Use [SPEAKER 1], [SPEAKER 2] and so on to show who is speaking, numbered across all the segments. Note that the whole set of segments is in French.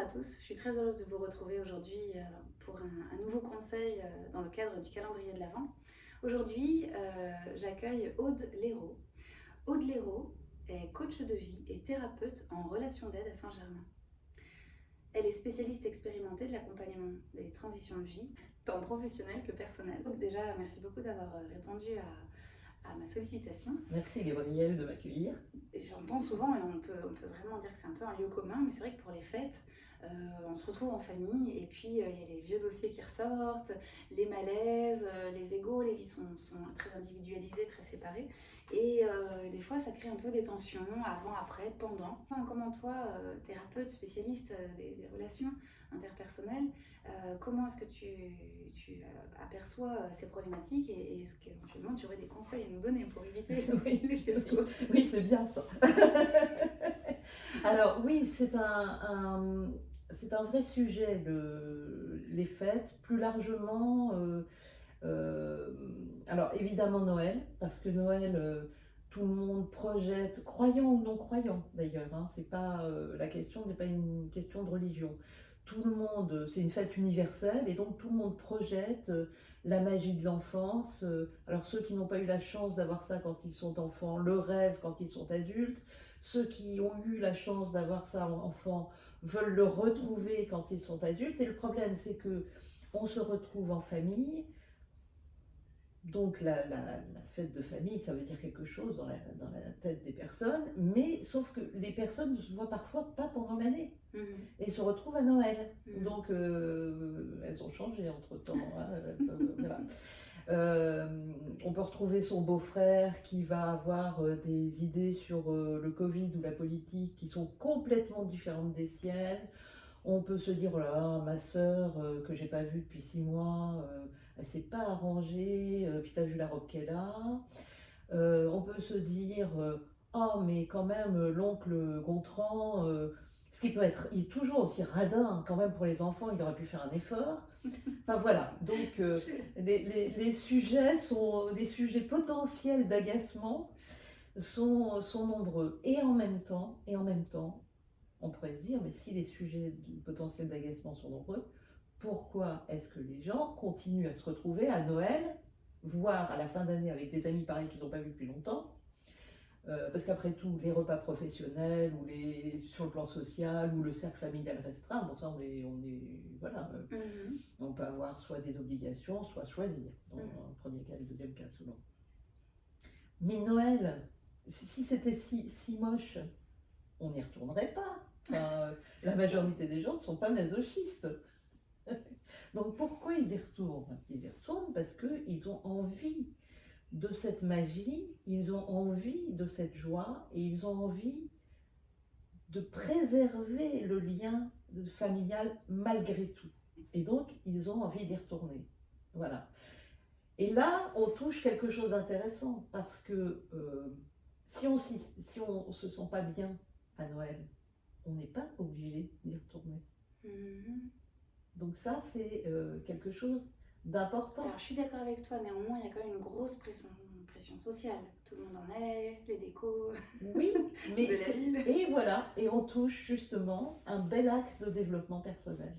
[SPEAKER 1] à tous, je suis très heureuse de vous retrouver aujourd'hui pour un nouveau conseil dans le cadre du calendrier de l'Avent. Aujourd'hui, j'accueille Aude Léraud. Aude Léraud est coach de vie et thérapeute en relation d'aide à Saint-Germain. Elle est spécialiste expérimentée de l'accompagnement des transitions de vie, tant professionnelles que personnelles. Donc déjà, merci beaucoup d'avoir répondu à ma sollicitation.
[SPEAKER 2] Merci Gabrielle de m'accueillir.
[SPEAKER 1] J'entends souvent, et on peut vraiment dire que c'est un peu un lieu commun, mais c'est vrai que pour les fêtes, on se retrouve en famille et puis il y a les vieux dossiers qui ressortent, les malaises, les égos, les vies sont très individualisées, très séparées. Et des fois, ça crée un peu des tensions avant, après, pendant. Comment toi, thérapeute, spécialiste des relations interpersonnelles, comment est-ce que tu aperçois ces problématiques et est-ce qu'éventuellement tu aurais des conseils à nous donner pour éviter les fiascos?
[SPEAKER 2] Oui, c'est bien ça. Alors oui, c'est un vrai sujet, les fêtes, plus largement. Alors évidemment Noël, parce que Noël, tout le monde projette, croyant ou non croyant d'ailleurs, hein, c'est pas, la question n'est pas une question de religion. Tout le monde, c'est une fête universelle et donc tout le monde projette la magie de l'enfance. Alors ceux qui n'ont pas eu la chance d'avoir ça quand ils sont enfants, le rêvent quand ils sont adultes. Ceux qui ont eu la chance d'avoir ça enfant veulent le retrouver quand ils sont adultes. Et le problème, c'est que on se retrouve en famille. Donc la fête de famille, ça veut dire quelque chose dans la tête des personnes, mais sauf que les personnes ne se voient parfois pas pendant l'année et se retrouvent à Noël. Donc elles ont changé entre-temps. Hein, voilà. On peut retrouver son beau-frère qui va avoir des idées sur le Covid ou la politique qui sont complètement différentes des siennes. On peut se dire, oh là là, ma sœur que j'ai pas vue depuis 6 mois, elle s'est pas arrangée, puis t'as vu la robe qu'elle a. On peut se dire, oh mais quand même, l'oncle Gontran, ce qui peut être, il est toujours aussi radin quand même pour les enfants, il aurait pu faire un effort. Enfin voilà, donc les sujets sont, les sujets potentiels d'agacement sont nombreux. Et en même temps, on pourrait se dire, mais si les sujets potentiels d'agacement sont nombreux, pourquoi est-ce que les gens continuent à se retrouver à Noël, voire à la fin d'année avec des amis pareils qu'ils n'ont pas vus depuis longtemps, parce qu'après tout, les repas professionnels, ou sur le plan social, ou le cercle familial restreint, bon ça voilà, on peut avoir soit des obligations, soit choisir, dans le premier cas et le deuxième cas souvent. Mais Noël, si c'était si moche, on n'y retournerait pas. Enfin, la majorité des gens ne sont pas masochistes. Donc pourquoi ils y retournent? Ils y retournent parce qu'ils ont envie de cette magie, ils ont envie de cette joie et ils ont envie de préserver le lien familial malgré tout. Et donc ils ont envie d'y retourner. Voilà. Et là, on touche quelque chose d'intéressant parce que si on se sent pas bien à Noël, on n'est pas obligé d'y retourner. Donc ça, c'est quelque chose d'important.
[SPEAKER 1] Alors, je suis d'accord avec toi, néanmoins, il y a quand même une grosse pression sociale. Tout le monde en est, les décos.
[SPEAKER 2] Oui, mais
[SPEAKER 1] de la ville.
[SPEAKER 2] Et voilà, et on touche justement un bel axe de développement personnel.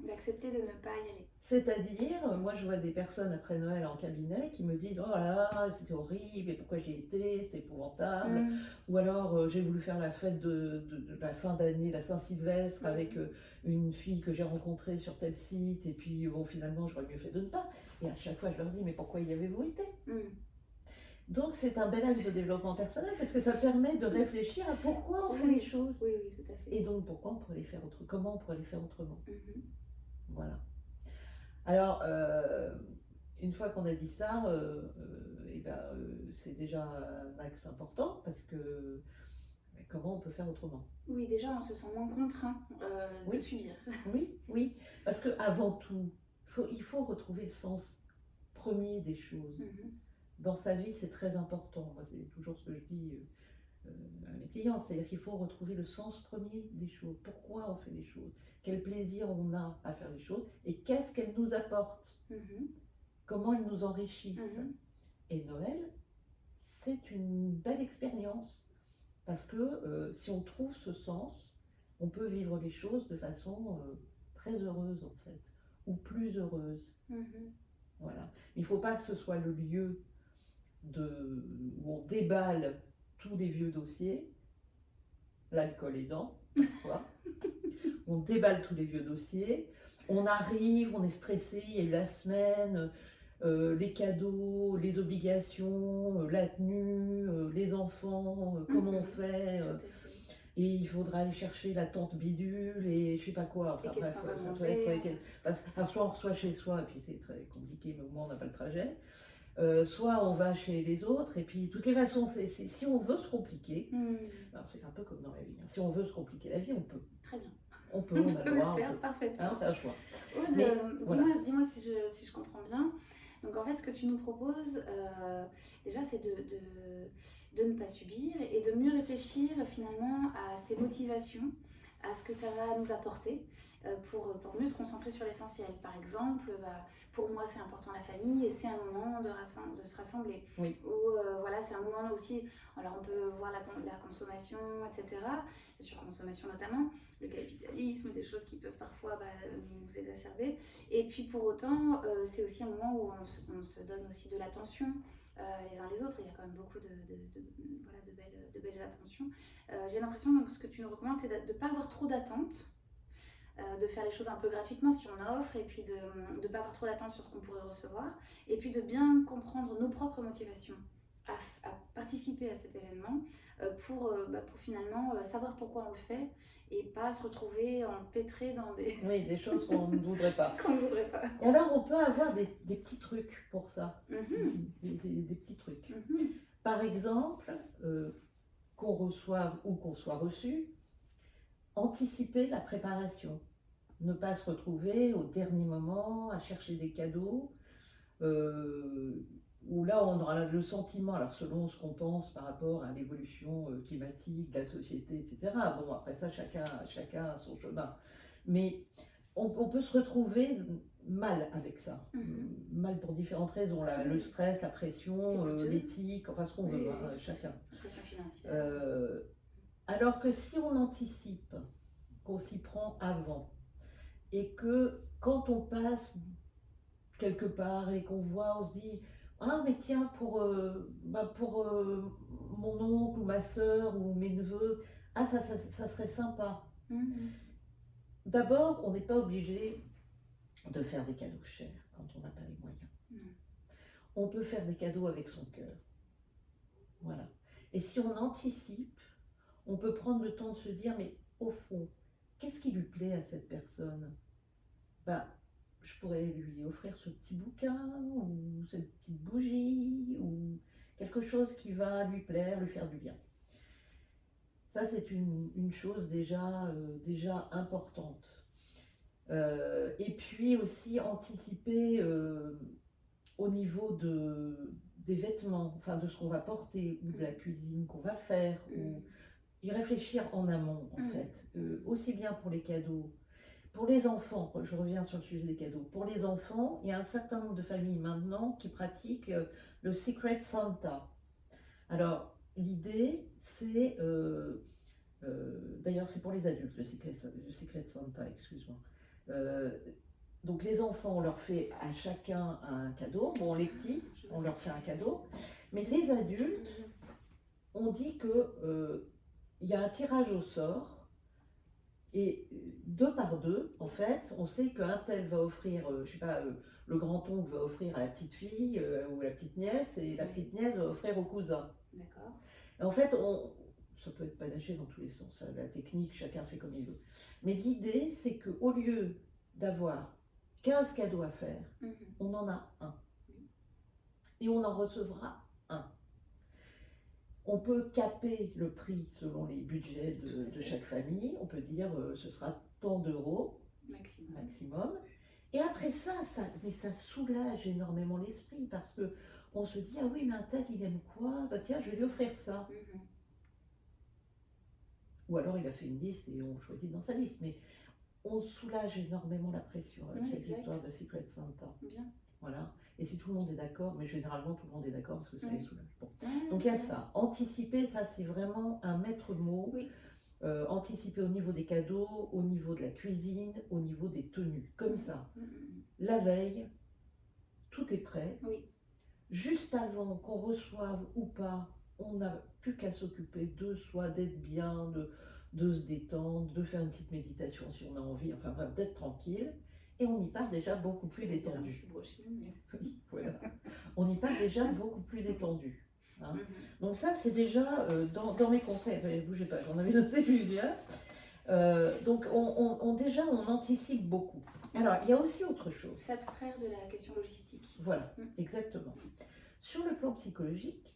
[SPEAKER 1] D'accepter de ne pas y aller.
[SPEAKER 2] C'est-à-dire, moi je vois des personnes après Noël en cabinet qui me disent, oh là là, c'était horrible, et pourquoi j'y étais, c'était épouvantable. Ou alors j'ai voulu faire la fête de la fin d'année, la Saint-Sylvestre, avec une fille que j'ai rencontrée sur tel site, et puis bon, finalement j'aurais mieux fait de ne pas. Et à chaque fois je leur dis, mais pourquoi y avez-vous été? Donc c'est un bel axe de développement personnel parce que ça permet de réfléchir à pourquoi on fait les choses.
[SPEAKER 1] Oui, tout à fait.
[SPEAKER 2] Et donc pourquoi on pourrait les faire comment on pourrait les faire autrement. Voilà. Alors, une fois qu'on a dit ça, c'est déjà un axe important parce que comment on peut faire autrement?
[SPEAKER 1] Oui, déjà on se sent moins contraint de subir.
[SPEAKER 2] Oui, parce qu'avant tout, il faut retrouver le sens premier des choses. Dans sa vie, c'est très important. Moi, c'est toujours ce que je dis à mes clients, c'est-à-dire qu'il faut retrouver le sens premier des choses. Pourquoi on fait les choses? Quel plaisir on a à faire les choses? Et qu'est-ce qu'elles nous apportent? Comment elles nous enrichissent? Et Noël, c'est une belle expérience. Parce que si on trouve ce sens, on peut vivre les choses de façon très heureuse en fait, ou plus heureuse. Voilà. Il ne faut pas que ce soit le lieu où on déballe tous les vieux dossiers, l'alcool aidant, quoi. On déballe tous les vieux dossiers, on arrive, on est stressé, il y a eu la semaine, les cadeaux, les obligations, la tenue, les enfants, comment on fait, et il faudra aller chercher la tante bidule et je sais pas quoi. Enfin bref, ça doit être. Enfin, soit on reçoit chez soi, et puis c'est très compliqué, mais au moins on n'a pas le trajet. Soit on va chez les autres, et puis de toutes les façons, si on veut se compliquer, c'est un peu comme dans la vie, hein. Si on veut se compliquer la vie, on peut.
[SPEAKER 1] Très bien.
[SPEAKER 2] On peut, on a le droit.
[SPEAKER 1] Le faire parfaitement.
[SPEAKER 2] Hein, c'est un choix.
[SPEAKER 1] Aude, dis-moi si je comprends bien. Donc en fait, ce que tu nous proposes, déjà, c'est de ne pas subir et de mieux réfléchir finalement à ses motivations, à ce que ça va nous apporter pour mieux se concentrer sur l'essentiel. Par exemple, pour moi, c'est important la famille et c'est un moment de se rassembler.
[SPEAKER 2] Oui.
[SPEAKER 1] Ou voilà, c'est un moment aussi, alors on peut voir la consommation, etc., la surconsommation notamment, le capitalisme, des choses qui peuvent parfois nous exacerber. Et puis pour autant, c'est aussi un moment où on se donne aussi de l'attention les uns les autres. Il y a quand même beaucoup de belles attentions. J'ai l'impression que ce que tu nous recommandes, c'est de ne pas avoir trop d'attentes, de faire les choses un peu gratuitement si on offre, et puis de ne pas avoir trop d'attentes sur ce qu'on pourrait recevoir, et puis de bien comprendre nos propres motivations à participer à cet événement pour finalement savoir pourquoi on le fait et pas se retrouver empêtré dans
[SPEAKER 2] des choses qu'on ne voudrait pas.
[SPEAKER 1] Qu'on ne voudrait pas.
[SPEAKER 2] Et alors on peut avoir des petits trucs pour ça, des petits trucs. Par exemple, qu'on reçoive ou qu'on soit reçu, anticiper la préparation. Ne pas se retrouver au dernier moment à chercher des cadeaux, où là on aura le sentiment, alors selon ce qu'on pense par rapport à l'évolution climatique, de la société, etc. Bon, après ça, chacun a son chemin. Mais on peut se retrouver mal avec ça. Mal pour différentes raisons. Le stress, la pression, l'éthique, enfin ce qu'on veut, chacun.
[SPEAKER 1] La pression financière.
[SPEAKER 2] Alors que si on anticipe, qu'on s'y prend avant, et que quand on passe quelque part et qu'on voit, on se dit ah mais tiens pour mon oncle ou ma soeur ou mes neveux, ça serait sympa. D'abord, on n'est pas obligé de faire des cadeaux chers quand on n'a pas les moyens. On peut faire des cadeaux avec son cœur. Voilà. Et si on anticipe, on peut prendre le temps de se dire mais au fond, qu'est-ce qui lui plaît à cette personne? Je pourrais lui offrir ce petit bouquin, ou cette petite bougie, ou quelque chose qui va lui plaire, lui faire du bien. Ça, c'est une chose déjà importante. Et puis aussi anticiper au niveau des vêtements, enfin de ce qu'on va porter, ou de la cuisine qu'on va faire, ou y réfléchir en amont, en fait. Aussi bien pour les cadeaux. Pour les enfants, je reviens sur le sujet des cadeaux, pour les enfants, il y a un certain nombre de familles maintenant qui pratiquent le Secret Santa. Alors, l'idée, c'est, d'ailleurs c'est pour les adultes, le Secret Santa, excuse-moi. Donc les enfants, on leur fait à chacun un cadeau, bon les petits, on leur fait un cadeau, mais les adultes, on dit que il y a un tirage au sort. Et 2 par 2, en fait, on sait qu'un tel va offrir, je sais pas, le grand-oncle va offrir à la petite fille ou à la petite nièce, et la petite nièce va offrir au cousin.
[SPEAKER 1] D'accord.
[SPEAKER 2] Et en fait, ça peut être panaché dans tous les sens, la technique, chacun fait comme il veut. Mais l'idée, c'est qu'au lieu d'avoir 15 cadeaux à faire, on en a un. Et on en recevra un. On peut caper le prix selon les budgets de chaque famille. On peut dire ce sera tant d'euros maximum. Et après ça soulage énormément l'esprit parce que on se dit ah oui mais un tel il aime quoi, tiens je vais lui offrir ça. Ou alors il a fait une liste et on choisit dans sa liste. Mais on soulage énormément la pression avec cette histoire de Secret Santa.
[SPEAKER 1] Bien.
[SPEAKER 2] Voilà. Et si tout le monde est d'accord, mais généralement tout le monde est d'accord parce que ça les soulage. Bon. Donc il y a ça. Anticiper, ça c'est vraiment un maître mot. anticiper au niveau des cadeaux, au niveau de la cuisine, au niveau des tenues, comme ça. La veille, tout est prêt.
[SPEAKER 1] Oui.
[SPEAKER 2] Juste avant qu'on reçoive ou pas, on n'a plus qu'à s'occuper de soi, d'être bien, de se détendre, de faire une petite méditation si on a envie, enfin bref, d'être tranquille. Et on y part déjà beaucoup plus détendu. Oui, voilà. On y part déjà beaucoup plus détendu. Hein. Donc ça, c'est déjà dans mes conseils. Attendez, bougez pas, j'en avais noté plusieurs. Donc déjà, on anticipe beaucoup. Alors, il y a aussi autre chose.
[SPEAKER 1] S'abstraire de la question logistique.
[SPEAKER 2] Voilà, exactement. Sur le plan psychologique,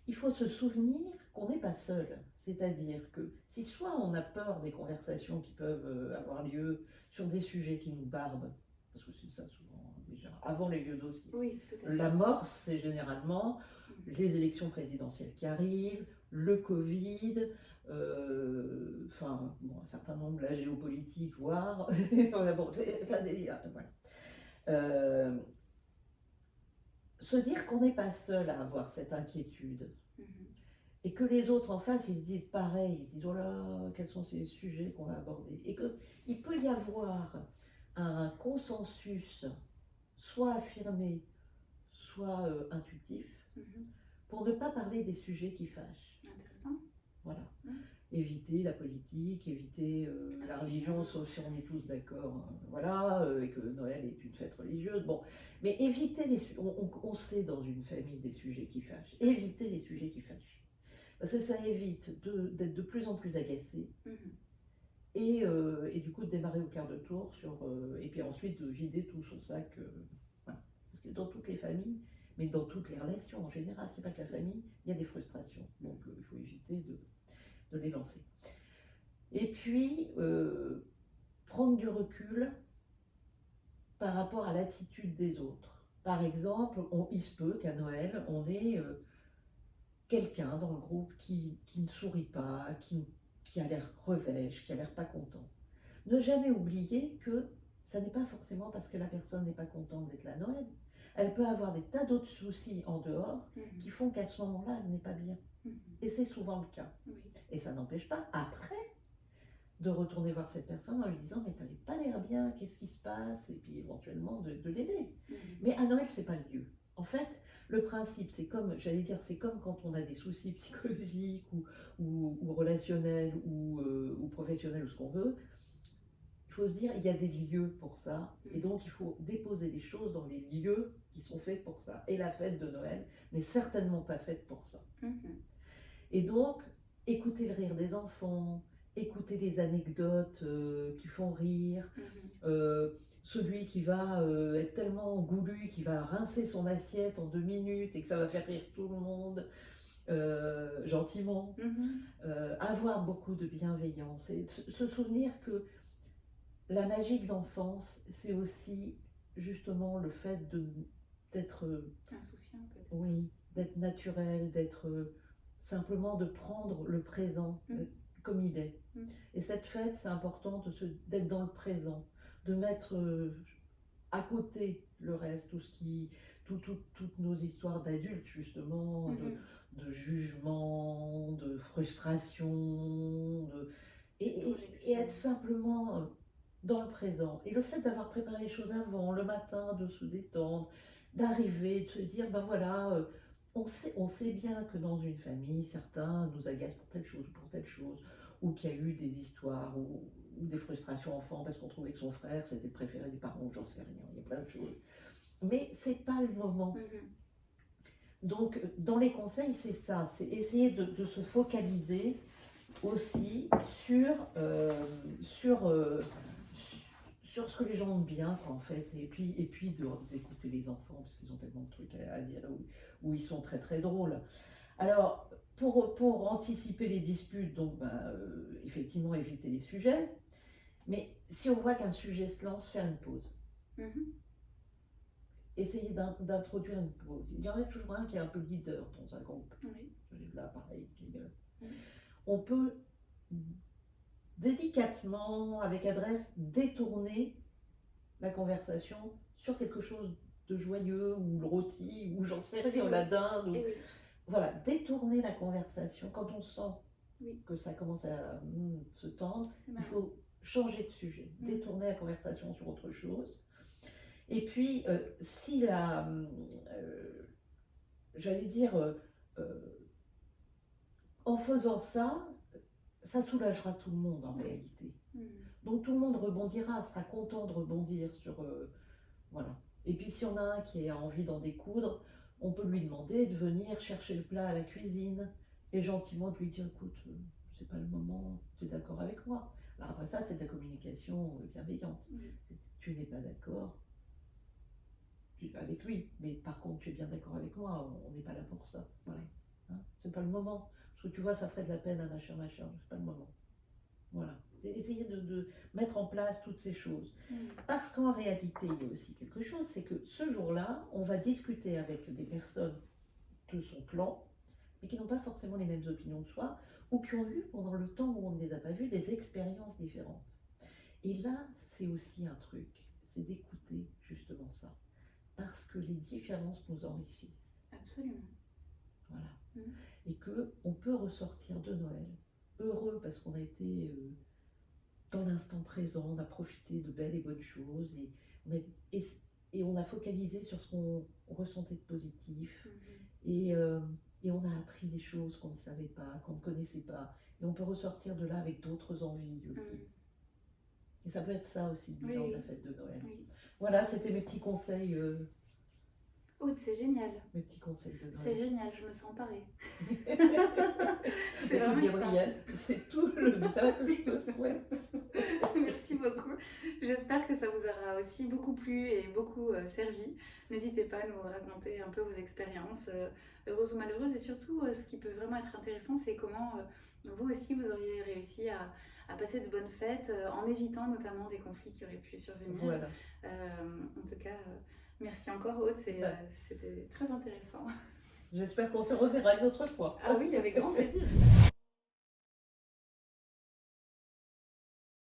[SPEAKER 2] il faut se souvenir qu'on n'est pas seul. C'est-à-dire que si soit on a peur des conversations qui peuvent avoir lieu sur des sujets qui nous barbent, parce que c'est ça souvent déjà, avant les vieux dossiers.
[SPEAKER 1] Oui, tout à fait.
[SPEAKER 2] L'amorce, c'est généralement les élections présidentielles qui arrivent, le Covid, enfin, bon, un certain nombre, la géopolitique, voire, bon, c'est un délire, voilà. Se dire qu'on n'est pas seul à avoir cette inquiétude, et que les autres en face, ils se disent pareil, ils se disent, oh là, quels sont ces sujets qu'on va aborder, et qu'il peut y avoir un consensus, soit affirmé, soit intuitif, pour ne pas parler des sujets qui fâchent.
[SPEAKER 1] Intéressant.
[SPEAKER 2] Voilà. Éviter la politique, éviter la religion, sauf si on est tous d'accord, voilà, et que Noël est une fête religieuse. Bon, mais éviter les sujets, on sait dans une famille des sujets qui fâchent. Éviter les sujets qui fâchent. Parce que ça évite d'être de plus en plus agacé. Et du coup de démarrer au quart de tour et puis ensuite de vider tout son sac. Voilà. Parce que dans toutes les familles, mais dans toutes les relations en général, c'est pas que la famille, il y a des frustrations. Donc il faut éviter de les lancer. Et puis, prendre du recul par rapport à l'attitude des autres. Par exemple, il se peut qu'à Noël, on ait quelqu'un dans le groupe qui ne sourit pas, qui a l'air revêche, qui a l'air pas content. Ne jamais oublier que ça n'est pas forcément parce que la personne n'est pas contente d'être là à Noël. Elle peut avoir des tas d'autres soucis en dehors qui font qu'à ce moment-là, elle n'est pas bien. Et c'est souvent le cas. Et ça n'empêche pas, après, de retourner voir cette personne en lui disant « mais t'avais pas l'air bien, qu'est-ce qui se passe ?» et puis éventuellement de l'aider. Mais à Noël, c'est pas le lieu. En fait, le principe, c'est comme, j'allais dire, c'est comme quand on a des soucis psychologiques ou relationnels ou professionnels ou ce qu'on veut. Il faut se dire, il y a des lieux pour ça, et donc il faut déposer les choses dans les lieux qui sont faits pour ça. Et la fête de Noël n'est certainement pas faite pour ça. Et donc, écouter le rire des enfants, écouter les anecdotes qui font rire, celui qui va être tellement goulu qu'il va rincer son assiette en 2 minutes et que ça va faire rire tout le monde, gentiment, avoir beaucoup de bienveillance et se souvenir que la magie de l'enfance, c'est aussi justement le fait d'être
[SPEAKER 1] insouciant peut-être.
[SPEAKER 2] Oui, d'être naturel, d'être simplement de prendre le présent comme il est. Et cette fête, c'est important d'être dans le présent, de mettre à côté le reste, toutes nos histoires d'adultes justement, de jugement, de frustration, et être simplement dans le présent. Et le fait d'avoir préparé les choses avant, le matin, de se détendre, d'arriver, de se dire, ben voilà, on sait bien que dans une famille, certains nous agacent pour telle chose ou pour telle chose, ou qu'il y a eu des histoires ou des frustrations enfants parce qu'on trouvait que son frère c'était le préféré des parents, j'en sais rien, il y a plein de choses. Mais c'est pas le moment. Donc, dans les conseils, c'est ça, c'est essayer de se focaliser aussi sur ce que les gens ont bien, quoi, en fait, et puis d'écouter les enfants, parce qu'ils ont tellement de trucs à dire, où ils sont très très drôles. Alors, pour anticiper les disputes, donc effectivement éviter les sujets, mais si on voit qu'un sujet se lance, faire une pause. Essayer d'introduire une pause. Il y en a toujours un qui est un peu leader dans un groupe. Là, pareil. On peut délicatement, avec adresse, détourner la conversation sur quelque chose de joyeux, ou le rôti, ou j'en sais rien, la dinde. Voilà, détourner la conversation quand on sent
[SPEAKER 1] Oui.
[SPEAKER 2] que ça commence à se tendre,
[SPEAKER 1] C'est
[SPEAKER 2] il
[SPEAKER 1] marrant.
[SPEAKER 2] faut changer de sujet, détourner la conversation sur autre chose. Et puis, si j'allais dire, euh, en faisant ça, ça soulagera tout le monde en réalité. Donc tout le monde rebondira, sera content de rebondir sur... voilà. Et puis si on a un qui a envie d'en découdre, on peut lui demander de venir chercher le plat à la cuisine et gentiment de lui dire, écoute, c'est pas le moment, tu es d'accord avec moi. Alors après ça, c'est de la communication bienveillante. Tu n'es pas d'accord avec lui, mais par contre, tu es bien d'accord avec moi, on n'est pas là pour ça. Voilà. Hein, c'est pas le moment. Parce que tu vois, ça ferait de la peine à machin, c'est pas le moment. Voilà. Essayer de mettre en place toutes ces choses. Parce qu'en réalité, il y a aussi quelque chose, c'est que ce jour-là, on va discuter avec des personnes de son clan, mais qui n'ont pas forcément les mêmes opinions que soi, ou qui ont eu, pendant le temps où on ne les a pas vus, des expériences différentes. Et là, c'est aussi un truc, c'est d'écouter justement ça. Parce que les différences nous enrichissent.
[SPEAKER 1] Absolument.
[SPEAKER 2] Voilà. Et qu'on peut ressortir de Noël heureux parce qu'on a été dans l'instant présent, on a profité de belles et bonnes choses et on a focalisé sur ce qu'on ressentait de positif et on a appris des choses qu'on ne savait pas, qu'on ne connaissait pas et on peut ressortir de là avec d'autres envies aussi. Et ça peut être ça aussi le bilan de la fête de Noël. Voilà, c'était mes petits conseils.
[SPEAKER 1] Aude, c'est génial.
[SPEAKER 2] Mes petits conseils de Noël.
[SPEAKER 1] C'est génial, je me sens parée.
[SPEAKER 2] C'est vraiment Gabrielle, c'est tout le bien que je te souhaite.
[SPEAKER 1] Merci beaucoup. J'espère que ça vous aura aussi beaucoup plu et beaucoup servi. N'hésitez pas à nous raconter un peu vos expériences, heureuses ou malheureuses. Et surtout, ce qui peut vraiment être intéressant, c'est comment vous aussi, vous auriez réussi à passer de bonnes fêtes en évitant notamment des conflits qui auraient pu survenir.
[SPEAKER 2] Voilà.
[SPEAKER 1] En tout cas, merci encore Aude, c'était très intéressant.
[SPEAKER 2] J'espère qu'on se reverra une autre fois.
[SPEAKER 1] Ah oui, avec grand plaisir.